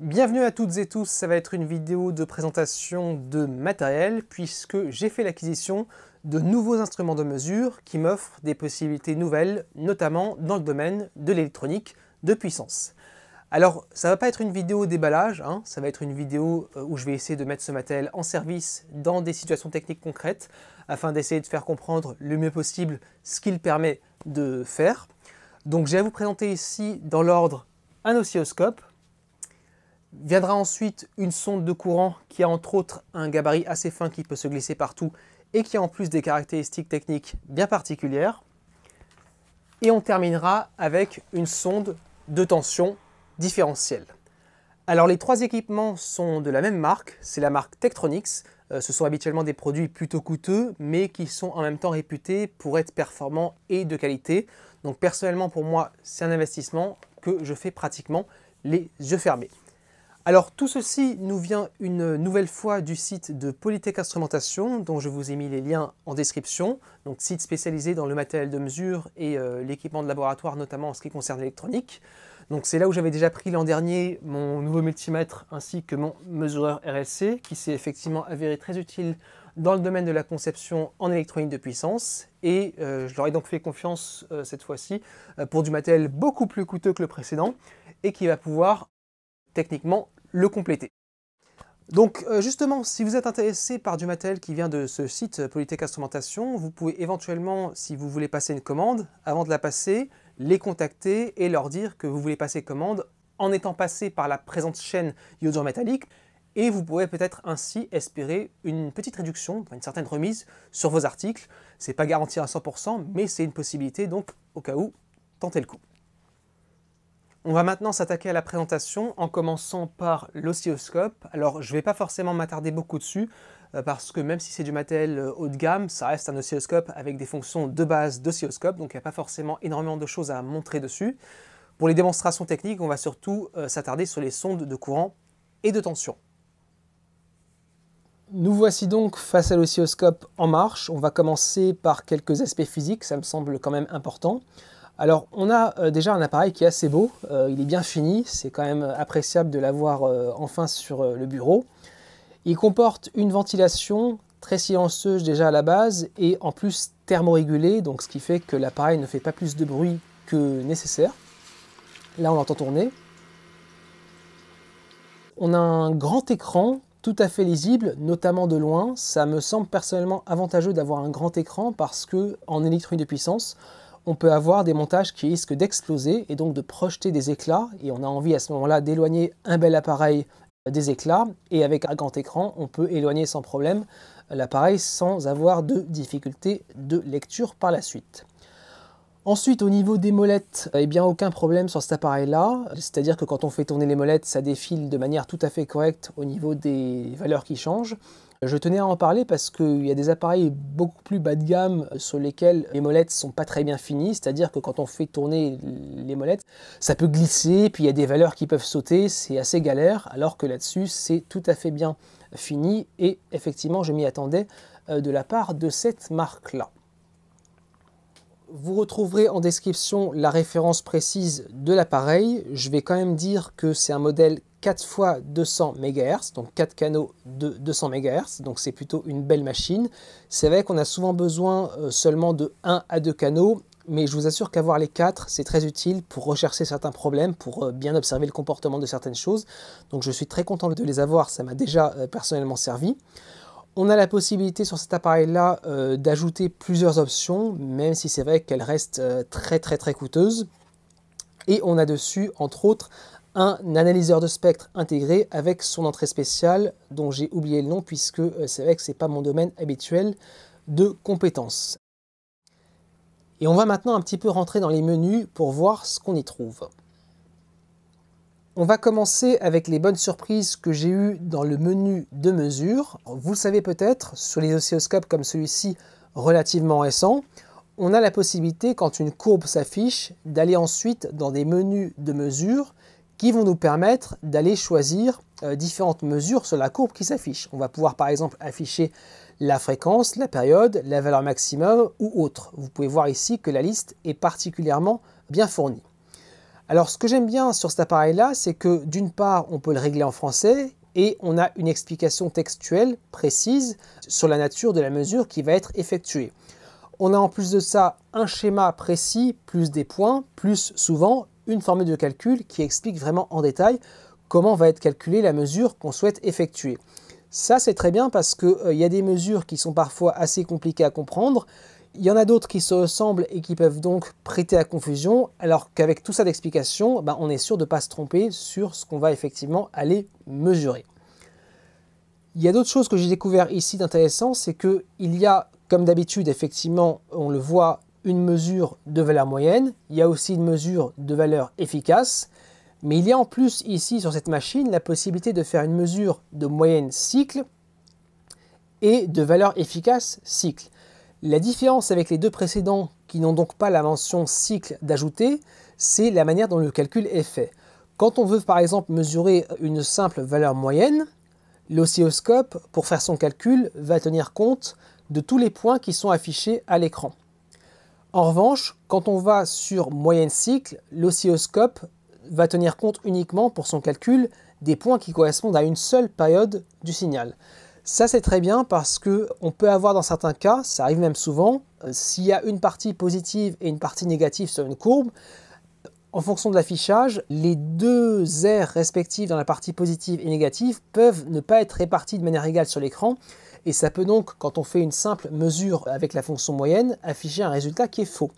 Bienvenue à toutes et tous, ça va être une vidéo de présentation de matériel puisque j'ai fait l'acquisition de nouveaux instruments de mesure qui m'offrent des possibilités nouvelles, notamment dans le domaine de l'électronique de puissance. Alors, ça ne va pas être une vidéo déballage, ça va être une vidéo où je vais essayer de mettre ce matériel en service dans des situations techniques concrètes afin d'essayer de faire comprendre le mieux possible ce qu'il permet de faire. Donc, je vais vous présenter ici dans l'ordre un oscilloscope. Viendra ensuite une sonde de courant qui a entre autres un gabarit assez fin qui peut se glisser partout et qui a en plus des caractéristiques techniques bien particulières. Et on terminera avec une sonde de tension différentielle. Alors les trois équipements sont de la même marque, c'est la marque Tektronix. Ce sont habituellement des produits plutôt coûteux mais qui sont en même temps réputés pour être performants et de qualité. Donc personnellement pour moi c'est un investissement que je fais pratiquement les yeux fermés. Alors tout ceci nous vient une nouvelle fois du site de Polytech Instrumentation dont je vous ai mis les liens en description, donc site spécialisé dans le matériel de mesure et l'équipement de laboratoire notamment en ce qui concerne l'électronique. Donc c'est là où j'avais déjà pris l'an dernier mon nouveau multimètre ainsi que mon mesureur RLC qui s'est effectivement avéré très utile dans le domaine de la conception en électronique de puissance et je leur ai donc fait confiance cette fois-ci pour du matériel beaucoup plus coûteux que le précédent et qui va pouvoir techniquement le compléter. Donc justement, si vous êtes intéressé par du matériel qui vient de ce site Polytech Instrumentation, vous pouvez éventuellement, si vous voulez passer une commande, avant de la passer, les contacter et leur dire que vous voulez passer commande en étant passé par la présente chaîne iodure métallique et vous pourrez peut-être ainsi espérer une petite réduction, une certaine remise sur vos articles. C'est pas garanti à 100%, mais c'est une possibilité, donc au cas où, tentez le coup. On va maintenant s'attaquer à la présentation en commençant par l'oscilloscope. Alors je ne vais pas forcément m'attarder beaucoup dessus parce que même si c'est du matériel haut de gamme, ça reste un oscilloscope avec des fonctions de base d'oscilloscope, donc il n'y a pas forcément énormément de choses à montrer dessus. Pour les démonstrations techniques, on va surtout s'attarder sur les sondes de courant et de tension. Nous voici donc face à l'oscilloscope en marche. On va commencer par quelques aspects physiques, ça me semble quand même important. Alors on a déjà un appareil qui est assez beau, il est bien fini, c'est quand même appréciable de l'avoir enfin sur le bureau. Il comporte une ventilation très silencieuse déjà à la base et en plus thermorégulée, donc ce qui fait que l'appareil ne fait pas plus de bruit que nécessaire. Là on l'entend tourner. On a un grand écran tout à fait lisible, notamment de loin. Ça me semble personnellement avantageux d'avoir un grand écran parce que en électronique de puissance, on peut avoir des montages qui risquent d'exploser et donc de projeter des éclats. Et on a envie à ce moment-là d'éloigner un bel appareil des éclats. Et avec un grand écran, on peut éloigner sans problème l'appareil sans avoir de difficulté de lecture par la suite. Ensuite, au niveau des molettes, eh bien aucun problème sur cet appareil-là. C'est-à-dire que quand on fait tourner les molettes, ça défile de manière tout à fait correcte au niveau des valeurs qui changent. Je tenais à en parler parce qu'il y a des appareils beaucoup plus bas de gamme sur lesquels les molettes sont pas très bien finies, c'est-à-dire que quand on fait tourner les molettes, ça peut glisser, puis il y a des valeurs qui peuvent sauter, c'est assez galère, alors que là-dessus c'est tout à fait bien fini et effectivement je m'y attendais de la part de cette marque-là. Vous retrouverez en description la référence précise de l'appareil. Je vais quand même dire que c'est un modèle 4 x 200 MHz, donc 4 canaux de 200 MHz, donc c'est plutôt une belle machine. C'est vrai qu'on a souvent besoin seulement de 1 à 2 canaux, mais je vous assure qu'avoir les 4, c'est très utile pour rechercher certains problèmes, pour bien observer le comportement de certaines choses. Donc je suis très content de les avoir, ça m'a déjà personnellement servi. On a la possibilité sur cet appareil-là d'ajouter plusieurs options, même si c'est vrai qu'elles restent très coûteuses. Et on a dessus, entre autres, un analyseur de spectre intégré avec son entrée spéciale, dont j'ai oublié le nom puisque c'est vrai que ce n'est pas mon domaine habituel de compétences. Et on va maintenant un petit peu rentrer dans les menus pour voir ce qu'on y trouve. On va commencer avec les bonnes surprises que j'ai eues dans le menu de mesure. Vous le savez peut-être, sur les oscilloscopes comme celui-ci, relativement récent, on a la possibilité, quand une courbe s'affiche, d'aller ensuite dans des menus de mesure qui vont nous permettre d'aller choisir différentes mesures sur la courbe qui s'affiche. On va pouvoir par exemple afficher la fréquence, la période, la valeur maximum ou autre. Vous pouvez voir ici que la liste est particulièrement bien fournie. Alors ce que j'aime bien sur cet appareil-là, c'est que d'une part, on peut le régler en français et on a une explication textuelle précise sur la nature de la mesure qui va être effectuée. On a en plus de ça un schéma précis, plus des points, plus souvent une formule de calcul qui explique vraiment en détail comment va être calculée la mesure qu'on souhaite effectuer. Ça c'est très bien parce qu'il y a des mesures qui sont parfois assez compliquées à comprendre. Il y en a d'autres qui se ressemblent et qui peuvent donc prêter à confusion, alors qu'avec tout ça d'explication, on est sûr de ne pas se tromper sur ce qu'on va effectivement aller mesurer. Il y a d'autres choses que j'ai découvert ici d'intéressant, c'est qu'il y a, comme d'habitude, effectivement, on le voit, une mesure de valeur moyenne, il y a aussi une mesure de valeur efficace, mais il y a en plus ici sur cette machine la possibilité de faire une mesure de moyenne cycle et de valeur efficace cycle. La différence avec les deux précédents qui n'ont donc pas la mention cycle d'ajouter, c'est la manière dont le calcul est fait. Quand on veut par exemple mesurer une simple valeur moyenne, l'oscilloscope, pour faire son calcul, va tenir compte de tous les points qui sont affichés à l'écran. En revanche, quand on va sur moyenne cycle, l'oscilloscope va tenir compte uniquement pour son calcul des points qui correspondent à une seule période du signal. Ça c'est très bien parce qu'on peut avoir dans certains cas, ça arrive même souvent, s'il y a une partie positive et une partie négative sur une courbe, en fonction de l'affichage, les deux aires respectives dans la partie positive et négative peuvent ne pas être réparties de manière égale sur l'écran et ça peut donc, quand on fait une simple mesure avec la fonction moyenne, afficher un résultat qui est faux.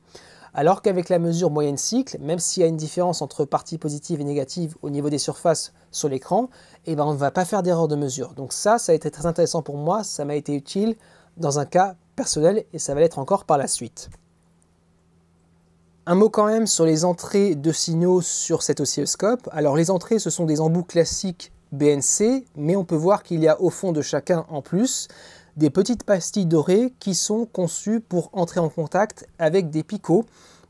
Alors qu'avec la mesure moyenne cycle, même s'il y a une différence entre partie positive et négative au niveau des surfaces sur l'écran, on ne va pas faire d'erreur de mesure. Donc ça a été très intéressant pour moi, ça m'a été utile dans un cas personnel et ça va l'être encore par la suite. Un mot quand même sur les entrées de signaux sur cet oscilloscope. Alors les entrées, ce sont des embouts classiques BNC, mais on peut voir qu'il y a au fond de chacun en plus des petites pastilles dorées qui sont conçues pour entrer en contact avec des picots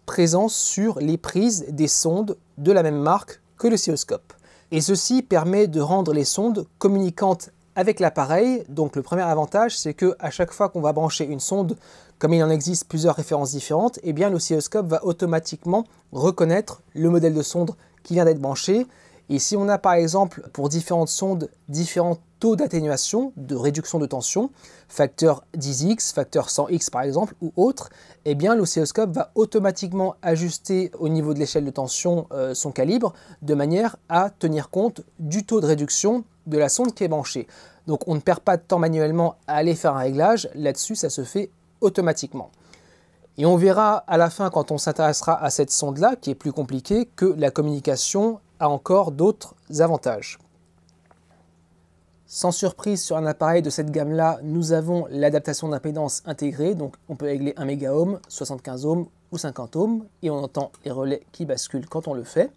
présents sur les prises des sondes de la même marque que l'oscilloscope. Et ceci permet de rendre les sondes communicantes avec l'appareil. Donc le premier avantage, c'est que à chaque fois qu'on va brancher une sonde, comme il en existe plusieurs références différentes, l'oscilloscope va automatiquement reconnaître le modèle de sonde qui vient d'être branché. Et si on a par exemple pour différentes sondes différents taux d'atténuation, de réduction de tension, facteur 10x, facteur 100x par exemple ou autre, l'oscilloscope va automatiquement ajuster au niveau de l'échelle de tension son calibre de manière à tenir compte du taux de réduction de la sonde qui est branchée. Donc on ne perd pas de temps manuellement à aller faire un réglage, là-dessus ça se fait automatiquement. Et on verra à la fin quand on s'intéressera à cette sonde-là, qui est plus compliquée, que la communication a encore d'autres avantages. Sans surprise, sur un appareil de cette gamme-là, nous avons l'adaptation d'impédance intégrée, donc on peut régler 1 mégaohm, 75 ohms ou 50 ohms, et on entend les relais qui basculent quand on le fait.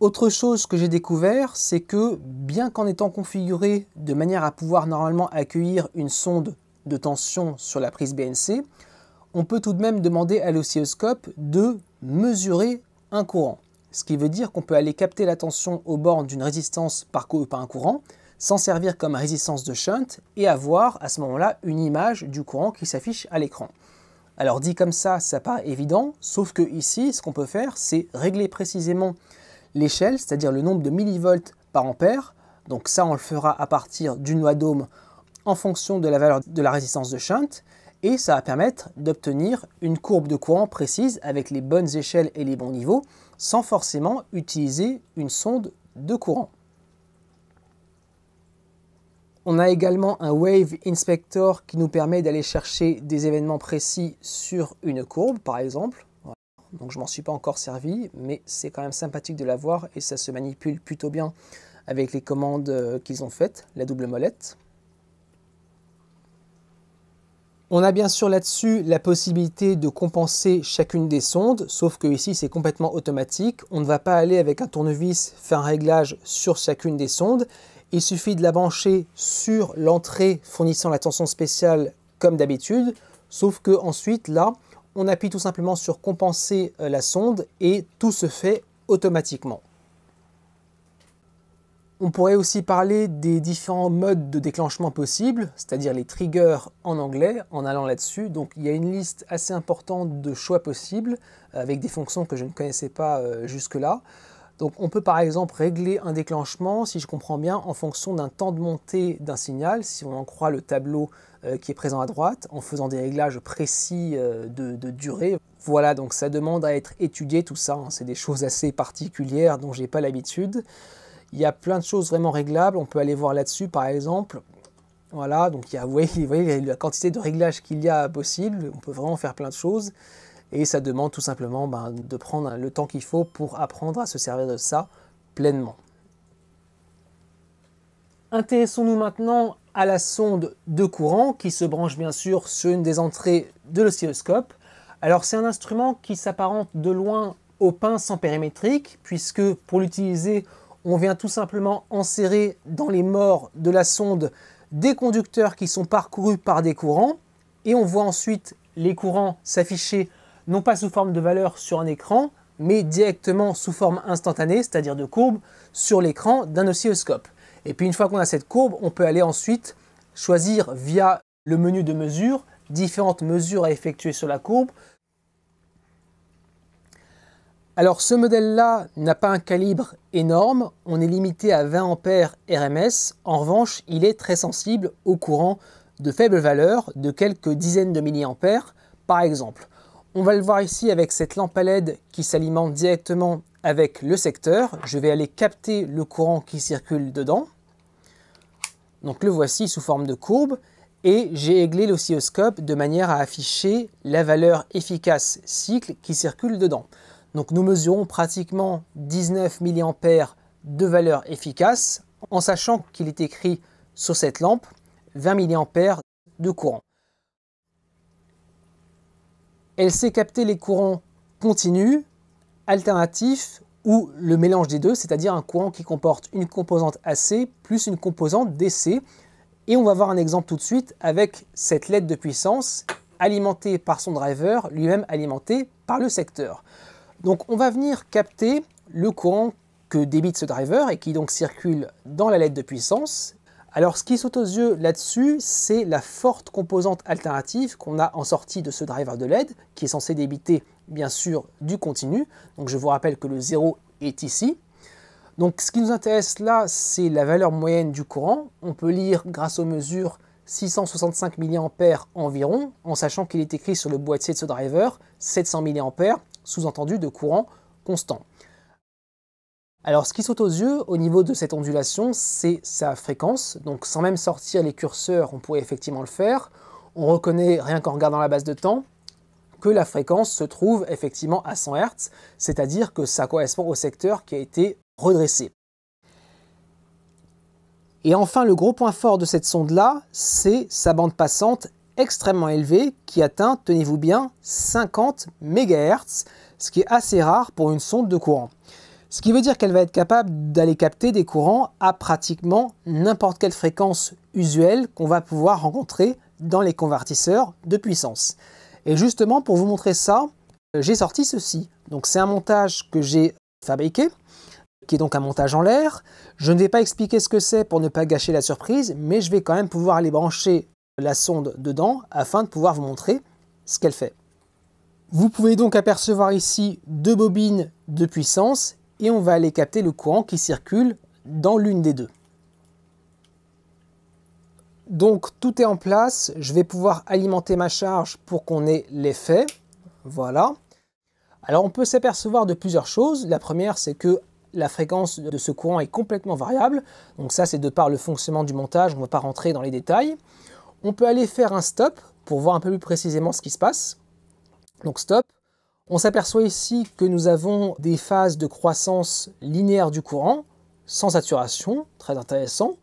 Autre chose que j'ai découvert, c'est que bien qu'en étant configuré de manière à pouvoir normalement accueillir une sonde de tension sur la prise BNC, on peut tout de même demander à l'oscilloscope de mesurer un courant. Ce qui veut dire qu'on peut aller capter la tension aux bornes d'une résistance parcourue par un courant, s'en servir comme résistance de shunt et avoir à ce moment-là une image du courant qui s'affiche à l'écran. Alors dit comme ça paraît évident, sauf que ici, ce qu'on peut faire, c'est régler précisément l'échelle, c'est-à-dire le nombre de millivolts par ampère. Donc ça, on le fera à partir d'une loi d'Ohm en fonction de la valeur de la résistance de shunt. Et ça va permettre d'obtenir une courbe de courant précise avec les bonnes échelles et les bons niveaux, sans forcément utiliser une sonde de courant. On a également un Wave Inspector qui nous permet d'aller chercher des événements précis sur une courbe, par exemple. Voilà. Donc je m'en suis pas encore servi, mais c'est quand même sympathique de l'avoir et ça se manipule plutôt bien avec les commandes qu'ils ont faites, la double molette. On a bien sûr là-dessus la possibilité de compenser chacune des sondes, sauf que ici c'est complètement automatique. On ne va pas aller avec un tournevis faire un réglage sur chacune des sondes. Il suffit de la brancher sur l'entrée fournissant la tension spéciale comme d'habitude, sauf que ensuite là, on appuie tout simplement sur compenser la sonde et tout se fait automatiquement. On pourrait aussi parler des différents modes de déclenchement possibles, c'est-à-dire les triggers en anglais, en allant là-dessus. Donc il y a une liste assez importante de choix possibles, avec des fonctions que je ne connaissais pas jusque-là. Donc on peut par exemple régler un déclenchement, si je comprends bien, en fonction d'un temps de montée d'un signal, si on en croit le tableau qui est présent à droite, en faisant des réglages précis de durée. Voilà, donc ça demande à être étudié tout ça, hein. C'est des choses assez particulières dont je n'ai pas l'habitude. Il y a plein de choses vraiment réglables, on peut aller voir là-dessus par exemple. Voilà, donc vous voyez la quantité de réglages qu'il y a possible, on peut vraiment faire plein de choses. Et ça demande tout simplement de prendre le temps qu'il faut pour apprendre à se servir de ça pleinement. Intéressons-nous maintenant à la sonde de courant qui se branche bien sûr sur une des entrées de l'oscilloscope. Alors c'est un instrument qui s'apparente de loin aux pinces en périmétrique, puisque pour l'utiliser, on vient tout simplement enserrer dans les mors de la sonde des conducteurs qui sont parcourus par des courants, et on voit ensuite les courants s'afficher non pas sous forme de valeur sur un écran, mais directement sous forme instantanée, c'est-à-dire de courbe, sur l'écran d'un oscilloscope. Et puis une fois qu'on a cette courbe, on peut aller ensuite choisir via le menu de mesure différentes mesures à effectuer sur la courbe. Alors ce modèle-là n'a pas un calibre énorme, on est limité à 20 ampères RMS. En revanche, il est très sensible au courant de faible valeur, de quelques dizaines de milliampères par exemple. On va le voir ici avec cette lampe à LED qui s'alimente directement avec le secteur. Je vais aller capter le courant qui circule dedans. Donc le voici sous forme de courbe. Et j'ai aiglé l'oscilloscope de manière à afficher la valeur efficace cycle qui circule dedans. Donc nous mesurons pratiquement 19 mA de valeur efficace, en sachant qu'il est écrit sur cette lampe 20 mA de courant. Elle sait capter les courants continus, alternatifs ou le mélange des deux, c'est-à-dire un courant qui comporte une composante AC plus une composante DC. Et on va voir un exemple tout de suite avec cette LED de puissance alimentée par son driver, lui-même alimenté par le secteur. Donc on va venir capter le courant que débite ce driver et qui donc circule dans la LED de puissance. Alors ce qui saute aux yeux là-dessus, c'est la forte composante alternative qu'on a en sortie de ce driver de LED, qui est censé débiter bien sûr du continu. Donc je vous rappelle que le 0 est ici. Donc ce qui nous intéresse là, c'est la valeur moyenne du courant. On peut lire grâce aux mesures 665 mA environ, en sachant qu'il est écrit sur le boîtier de ce driver 700 mA, sous-entendu de courant constant. Alors ce qui saute aux yeux au niveau de cette ondulation, c'est sa fréquence. Donc sans même sortir les curseurs, on pourrait effectivement le faire. On reconnaît, rien qu'en regardant la base de temps, que la fréquence se trouve effectivement à 100 Hz, c'est-à-dire que ça correspond au secteur qui a été redressé. Et enfin, le gros point fort de cette sonde-là, c'est sa bande passante extrêmement élevée qui atteint, tenez-vous bien, 50 MHz, ce qui est assez rare pour une sonde de courant. Ce qui veut dire qu'elle va être capable d'aller capter des courants à pratiquement n'importe quelle fréquence usuelle qu'on va pouvoir rencontrer dans les convertisseurs de puissance. Et justement, pour vous montrer ça, j'ai sorti ceci. Donc c'est un montage que j'ai fabriqué, qui est donc un montage en l'air. Je ne vais pas expliquer ce que c'est pour ne pas gâcher la surprise, mais je vais quand même pouvoir aller brancher la sonde dedans afin de pouvoir vous montrer ce qu'elle fait. Vous pouvez donc apercevoir ici deux bobines de puissance et on va aller capter le courant qui circule dans l'une des deux. Donc tout est en place, je vais pouvoir alimenter ma charge pour qu'on ait l'effet. Voilà. Alors on peut s'apercevoir de plusieurs choses. La première, c'est que la fréquence de ce courant est complètement variable. Donc ça, c'est de par le fonctionnement du montage, on ne va pas rentrer dans les détails. On peut aller faire un stop pour voir un peu plus précisément ce qui se passe. Donc stop. On s'aperçoit ici que nous avons des phases de croissance linéaire du courant, sans saturation, très intéressant.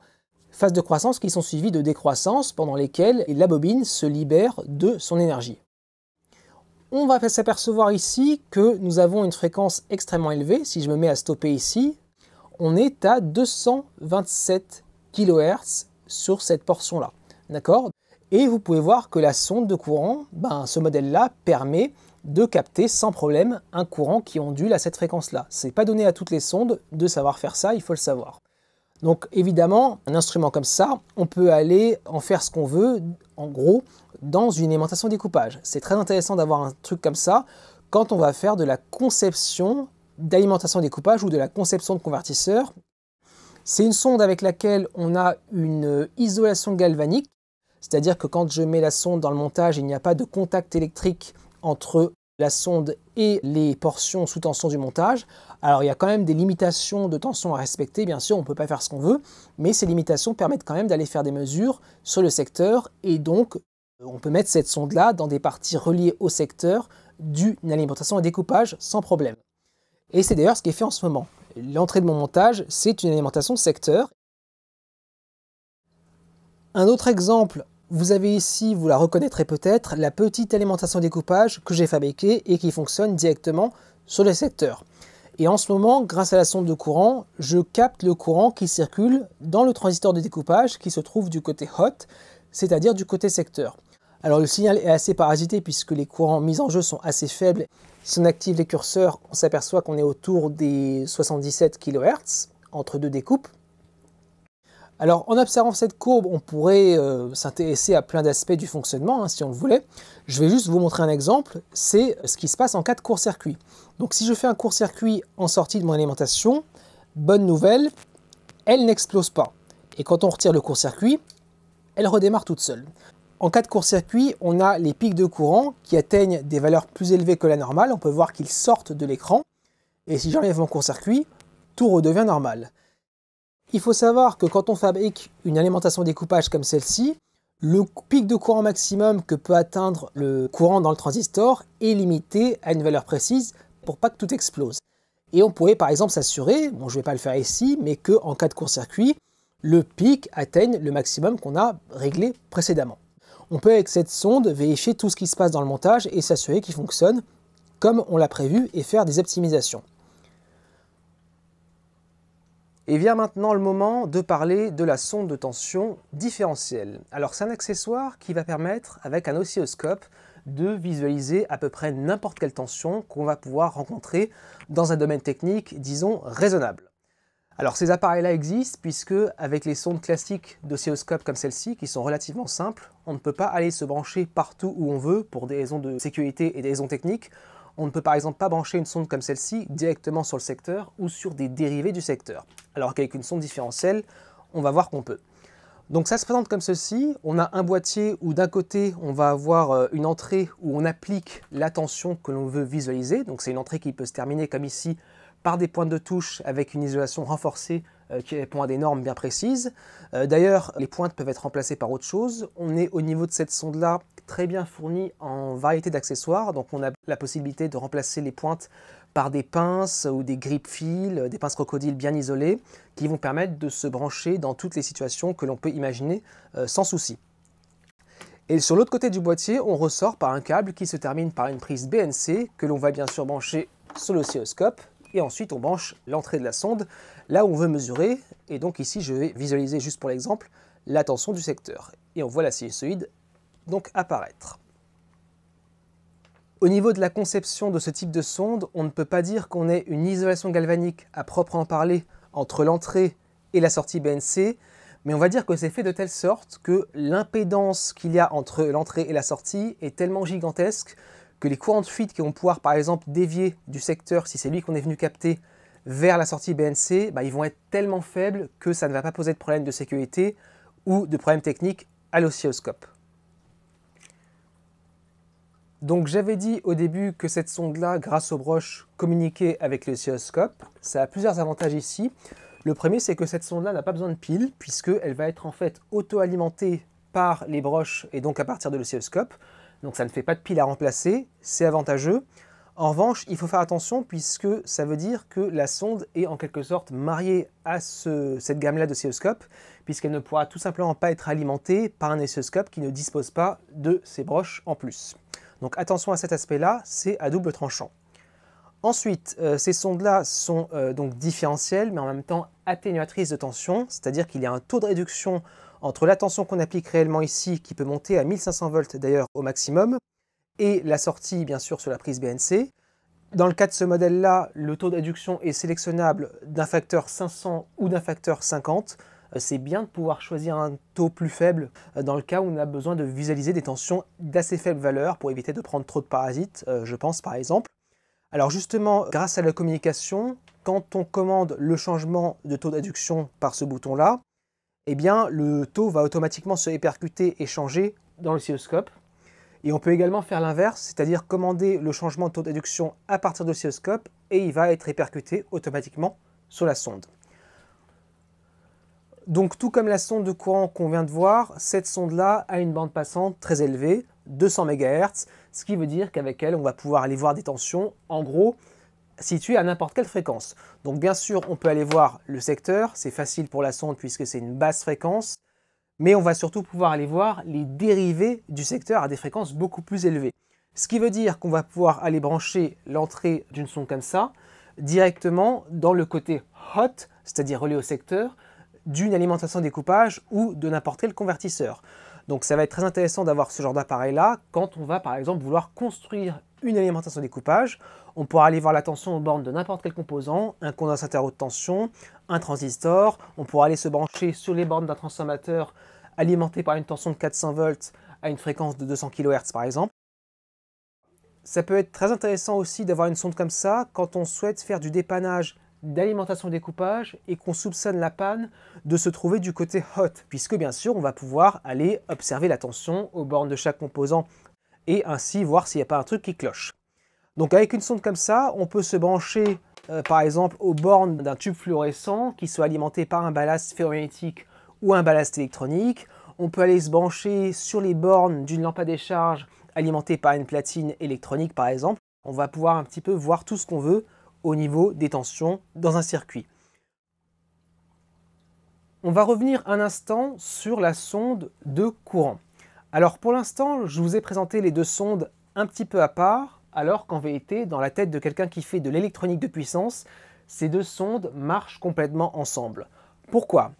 Phases de croissance qui sont suivies de décroissance pendant lesquelles la bobine se libère de son énergie. On va s'apercevoir ici que nous avons une fréquence extrêmement élevée. Si je me mets à stopper ici, on est à 227 kHz sur cette portion-là. D'accord ? Et vous pouvez voir que la sonde de courant, ce modèle-là, permet de capter sans problème un courant qui ondule à cette fréquence-là. Ce n'est pas donné à toutes les sondes de savoir faire ça, il faut le savoir. Donc évidemment, un instrument comme ça, on peut aller en faire ce qu'on veut, en gros, dans une alimentation découpage. C'est très intéressant d'avoir un truc comme ça quand on va faire de la conception d'alimentation découpage ou de la conception de convertisseur. C'est une sonde avec laquelle on a une isolation galvanique, c'est-à-dire que quand je mets la sonde dans le montage, il n'y a pas de contact électrique entre la sonde et les portions sous tension du montage. Alors il y a quand même des limitations de tension à respecter, bien sûr on ne peut pas faire ce qu'on veut, mais ces limitations permettent quand même d'aller faire des mesures sur le secteur et donc on peut mettre cette sonde là dans des parties reliées au secteur d'une alimentation à découpage sans problème. Et c'est d'ailleurs ce qui est fait en ce moment. L'entrée de mon montage, c'est une alimentation secteur. Un autre exemple, vous avez ici, vous la reconnaîtrez peut-être, la petite alimentation découpage que j'ai fabriquée et qui fonctionne directement sur le secteur. Et en ce moment, grâce à la sonde de courant, je capte le courant qui circule dans le transistor de découpage qui se trouve du côté hot, c'est-à-dire du côté secteur. Alors le signal est assez parasité puisque les courants mis en jeu sont assez faibles. Si on active les curseurs, on s'aperçoit qu'on est autour des 77 kHz entre deux découpes. Alors en observant cette courbe, on pourrait s'intéresser à plein d'aspects du fonctionnement si on le voulait. Je vais juste vous montrer un exemple, c'est ce qui se passe en cas de court-circuit. Donc si je fais un court-circuit en sortie de mon alimentation, bonne nouvelle, elle n'explose pas. Et quand on retire le court-circuit, elle redémarre toute seule. En cas de court-circuit, on a les pics de courant qui atteignent des valeurs plus élevées que la normale. On peut voir qu'ils sortent de l'écran. Et si j'enlève mon court-circuit, tout redevient normal. Il faut savoir que quand on fabrique une alimentation découpage comme celle-ci, le pic de courant maximum que peut atteindre le courant dans le transistor est limité à une valeur précise pour pas que tout explose. Et on pourrait par exemple s'assurer, bon je ne vais pas le faire ici, mais qu'en cas de court-circuit, le pic atteigne le maximum qu'on a réglé précédemment. On peut avec cette sonde vérifier tout ce qui se passe dans le montage et s'assurer qu'il fonctionne comme on l'a prévu et faire des optimisations. Et vient maintenant le moment de parler de la sonde de tension différentielle. Alors c'est un accessoire qui va permettre, avec un oscilloscope, de visualiser à peu près n'importe quelle tension qu'on va pouvoir rencontrer dans un domaine technique, disons, raisonnable. Alors ces appareils-là existent puisque, avec les sondes classiques d'oscilloscope comme celle-ci, qui sont relativement simples, on ne peut pas aller se brancher partout où on veut pour des raisons de sécurité et des raisons techniques. On ne peut par exemple pas brancher une sonde comme celle-ci directement sur le secteur ou sur des dérivés du secteur. Alors qu'avec une sonde différentielle, on va voir qu'on peut. Donc ça se présente comme ceci, on a un boîtier où d'un côté on va avoir une entrée où on applique la tension que l'on veut visualiser. Donc c'est une entrée qui peut se terminer comme ici par des pointes de touche avec une isolation renforcée qui répond à des normes bien précises. D'ailleurs, les pointes peuvent être remplacées par autre chose. On est au niveau de cette sonde-là très bien fournie en variété d'accessoires, donc on a la possibilité de remplacer les pointes par des pinces ou des grip fils, des pinces crocodiles bien isolées, qui vont permettre de se brancher dans toutes les situations que l'on peut imaginer sans souci. Et sur l'autre côté du boîtier, on ressort par un câble qui se termine par une prise BNC que l'on va bien sûr brancher sur l'oscilloscope. Et ensuite on branche l'entrée de la sonde là où on veut mesurer, et donc ici je vais visualiser juste pour l'exemple la tension du secteur. Et on voit la sinusoïde donc apparaître. Au niveau de la conception de ce type de sonde, on ne peut pas dire qu'on ait une isolation galvanique à proprement parler entre l'entrée et la sortie BNC, mais on va dire que c'est fait de telle sorte que l'impédance qu'il y a entre l'entrée et la sortie est tellement gigantesque que les courants de fuite qui vont pouvoir par exemple dévier du secteur, si c'est lui qu'on est venu capter, vers la sortie BNC, ils vont être tellement faibles que ça ne va pas poser de problème de sécurité ou de problème technique à l'oscilloscope. Donc j'avais dit au début que cette sonde-là, grâce aux broches, communiquait avec l'oscilloscope. Ça a plusieurs avantages ici. Le premier, c'est que cette sonde-là n'a pas besoin de pile, puisqu'elle va être en fait auto-alimentée par les broches et donc à partir de l'oscilloscope. Donc ça ne fait pas de pile à remplacer, c'est avantageux. En revanche, il faut faire attention puisque ça veut dire que la sonde est en quelque sorte mariée à cette gamme-là d'oscilloscopes, puisqu'elle ne pourra tout simplement pas être alimentée par un oscilloscope qui ne dispose pas de ces broches en plus. Donc attention à cet aspect-là, c'est à double tranchant. Ensuite, ces sondes-là sont donc différentielles, mais en même temps atténuatrices de tension, c'est-à-dire qu'il y a un taux de réduction entre la tension qu'on applique réellement ici, qui peut monter à 1500 volts d'ailleurs au maximum, et la sortie bien sûr sur la prise BNC. Dans le cas de ce modèle-là, le taux d'adduction est sélectionnable d'un facteur 500 ou d'un facteur 50. C'est bien de pouvoir choisir un taux plus faible dans le cas où on a besoin de visualiser des tensions d'assez faible valeur pour éviter de prendre trop de parasites, je pense par exemple. Alors justement, grâce à la communication, quand on commande le changement de taux d'adduction par ce bouton-là, eh bien le taux va automatiquement se répercuter et changer dans l'oscilloscope. Et on peut également faire l'inverse, c'est-à-dire commander le changement de taux d'adduction à partir de l'oscilloscope et il va être répercuté automatiquement sur la sonde. Donc tout comme la sonde de courant qu'on vient de voir, cette sonde-là a une bande passante très élevée, 200 MHz, ce qui veut dire qu'avec elle, on va pouvoir aller voir des tensions, en gros, situées à n'importe quelle fréquence. Donc bien sûr, on peut aller voir le secteur, c'est facile pour la sonde puisque c'est une basse fréquence, mais on va surtout pouvoir aller voir les dérivés du secteur à des fréquences beaucoup plus élevées. Ce qui veut dire qu'on va pouvoir aller brancher l'entrée d'une sonde comme ça directement dans le côté hot, c'est-à-dire relié au secteur, d'une alimentation découpage ou de n'importe quel convertisseur. Donc ça va être très intéressant d'avoir ce genre d'appareil-là quand on va par exemple vouloir construire une alimentation découpage. On pourra aller voir la tension aux bornes de n'importe quel composant, un condensateur haute tension, un transistor. On pourra aller se brancher sur les bornes d'un transformateur alimenté par une tension de 400 volts à une fréquence de 200 kHz par exemple. Ça peut être très intéressant aussi d'avoir une sonde comme ça quand on souhaite faire du dépannage d'alimentation découpage et qu'on soupçonne la panne de se trouver du côté hot, puisque bien sûr on va pouvoir aller observer la tension aux bornes de chaque composant et ainsi voir s'il n'y a pas un truc qui cloche. Donc avec une sonde comme ça, on peut se brancher par exemple aux bornes d'un tube fluorescent qui soit alimenté par un ballast ferromagnétique ou un ballast électronique. On peut aller se brancher sur les bornes d'une lampe à décharge alimentée par une platine électronique par exemple. On va pouvoir un petit peu voir tout ce qu'on veut au niveau des tensions dans un circuit. On va revenir un instant sur la sonde de courant. Alors pour l'instant, je vous ai présenté les deux sondes un petit peu à part, alors qu'en vérité, dans la tête de quelqu'un qui fait de l'électronique de puissance, ces deux sondes marchent complètement ensemble. Pourquoi?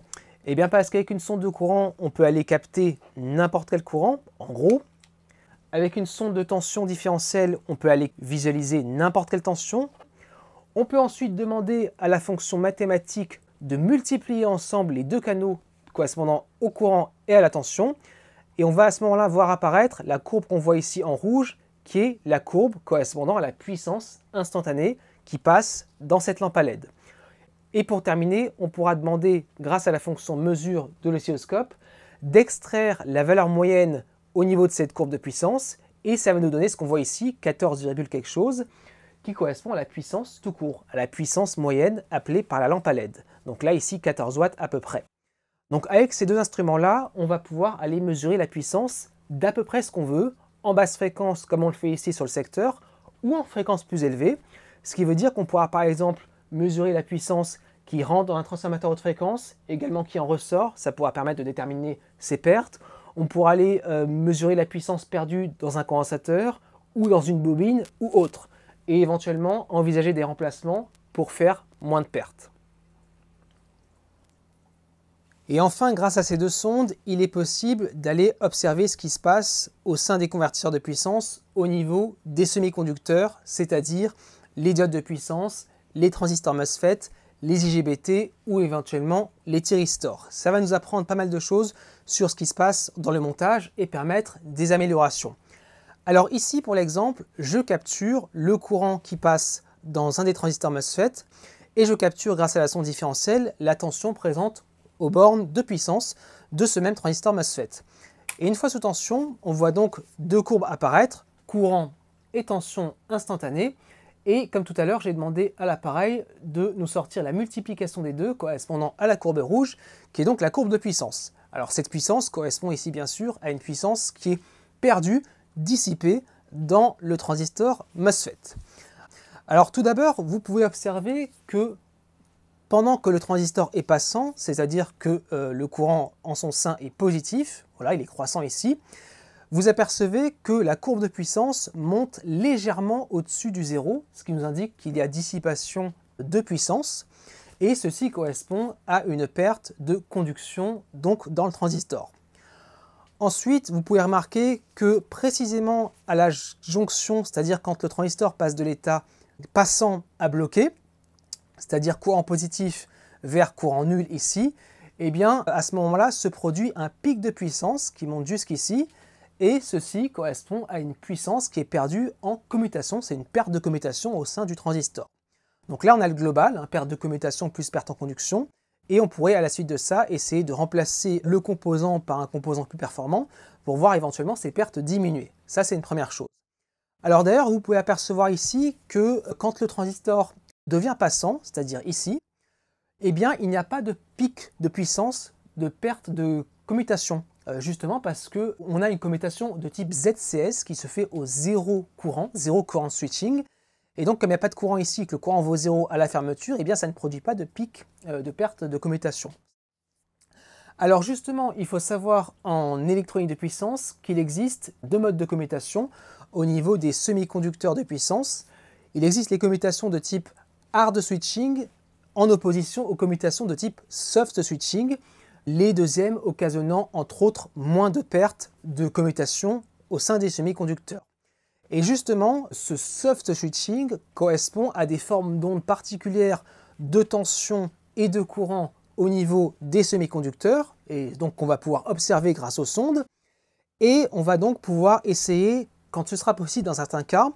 Eh bien parce qu'avec une sonde de courant, on peut aller capter n'importe quel courant, en gros. Avec une sonde de tension différentielle, on peut aller visualiser n'importe quelle tension. On peut ensuite demander à la fonction mathématique de multiplier ensemble les deux canaux correspondant au courant et à la tension. Et on va à ce moment-là voir apparaître la courbe qu'on voit ici en rouge, qui est la courbe correspondant à la puissance instantanée qui passe dans cette lampe à LED. Et pour terminer, on pourra demander, grâce à la fonction mesure de l'oscilloscope, d'extraire la valeur moyenne au niveau de cette courbe de puissance. Et ça va nous donner ce qu'on voit ici, 14, quelque chose, qui correspond à la puissance tout court, à la puissance moyenne appelée par la lampe à LED. Donc là, ici, 14 watts à peu près. Donc avec ces deux instruments-là, on va pouvoir aller mesurer la puissance d'à peu près ce qu'on veut, en basse fréquence comme on le fait ici sur le secteur, ou en fréquence plus élevée, ce qui veut dire qu'on pourra par exemple mesurer la puissance qui rentre dans un transformateur haute fréquence, également qui en ressort, ça pourra permettre de déterminer ses pertes. On pourra aller mesurer la puissance perdue dans un condensateur, ou dans une bobine, ou autre, et éventuellement envisager des remplacements pour faire moins de pertes. Et enfin, grâce à ces deux sondes, il est possible d'aller observer ce qui se passe au sein des convertisseurs de puissance au niveau des semi-conducteurs, c'est-à-dire les diodes de puissance, les transistors MOSFET, les IGBT ou éventuellement les thyristors. Ça va nous apprendre pas mal de choses sur ce qui se passe dans le montage et permettre des améliorations. Alors ici, pour l'exemple, je capture le courant qui passe dans un des transistors MOSFET et je capture, grâce à la sonde différentielle, la tension présente aux bornes de puissance de ce même transistor MOSFET. Et une fois sous tension, on voit donc deux courbes apparaître, courant et tension instantanée. Et comme tout à l'heure, j'ai demandé à l'appareil de nous sortir la multiplication des deux correspondant à la courbe rouge, qui est donc la courbe de puissance. Alors cette puissance correspond ici bien sûr à une puissance qui est perdue, dissipée dans le transistor MOSFET. Alors tout d'abord, vous pouvez observer que pendant que le transistor est passant, c'est-à-dire que le courant en son sein est positif, voilà, il est croissant ici, vous apercevez que la courbe de puissance monte légèrement au-dessus du zéro, ce qui nous indique qu'il y a dissipation de puissance, et ceci correspond à une perte de conduction donc dans le transistor. Ensuite, vous pouvez remarquer que précisément à la jonction, c'est-à-dire quand le transistor passe de l'état passant à bloqué, c'est-à-dire courant positif vers courant nul ici, eh bien à ce moment-là se produit un pic de puissance qui monte jusqu'ici, et ceci correspond à une puissance qui est perdue en commutation, c'est une perte de commutation au sein du transistor. Donc là on a le global, perte de commutation plus perte en conduction, et on pourrait à la suite de ça essayer de remplacer le composant par un composant plus performant pour voir éventuellement ces pertes diminuer. Ça c'est une première chose. Alors d'ailleurs vous pouvez apercevoir ici que quand le transistor devient passant, c'est-à-dire ici, eh bien il n'y a pas de pic de puissance de perte de commutation, justement parce qu'on a une commutation de type ZCS qui se fait au zéro courant switching, et donc comme il n'y a pas de courant ici, que le courant vaut 0 à la fermeture, eh bien ça ne produit pas de pic de perte de commutation. Alors justement, il faut savoir en électronique de puissance qu'il existe deux modes de commutation au niveau des semi-conducteurs de puissance. Il existe les commutations de type hard switching en opposition aux commutations de type soft switching, les deuxièmes occasionnant entre autres moins de pertes de commutation au sein des semi-conducteurs. Et justement, ce soft switching correspond à des formes d'ondes particulières de tension et de courant au niveau des semi-conducteurs, et donc qu'on va pouvoir observer grâce aux sondes, et on va donc pouvoir essayer, quand ce sera possible dans certains cas,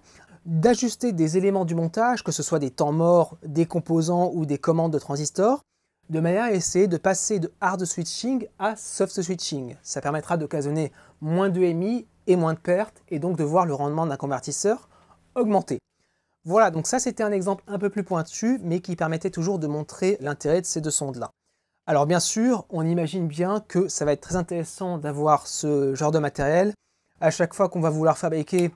d'ajuster des éléments du montage, que ce soit des temps morts, des composants ou des commandes de transistors, de manière à essayer de passer de hard switching à soft switching. Ça permettra d'occasionner moins de MI et moins de pertes, et donc de voir le rendement d'un convertisseur augmenter. Voilà, donc ça c'était un exemple un peu plus pointu, mais qui permettait toujours de montrer l'intérêt de ces deux sondes-là. Alors bien sûr, on imagine bien que ça va être très intéressant d'avoir ce genre de matériel à chaque fois qu'on va vouloir fabriquer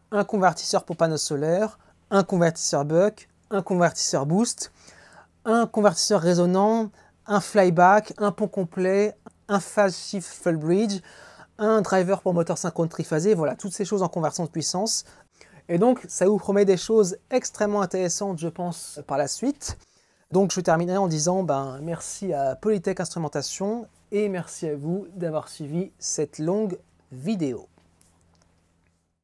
un convertisseur pour panneaux solaires, un convertisseur buck, un convertisseur boost, un convertisseur résonant, un flyback, un pont complet, un phase shift full bridge, un driver pour moteur synchrone triphasé, voilà, toutes ces choses en conversion de puissance. Et donc, ça vous promet des choses extrêmement intéressantes, je pense, par la suite. Donc, je terminerai en disant merci à Polytech Instrumentation et merci à vous d'avoir suivi cette longue vidéo.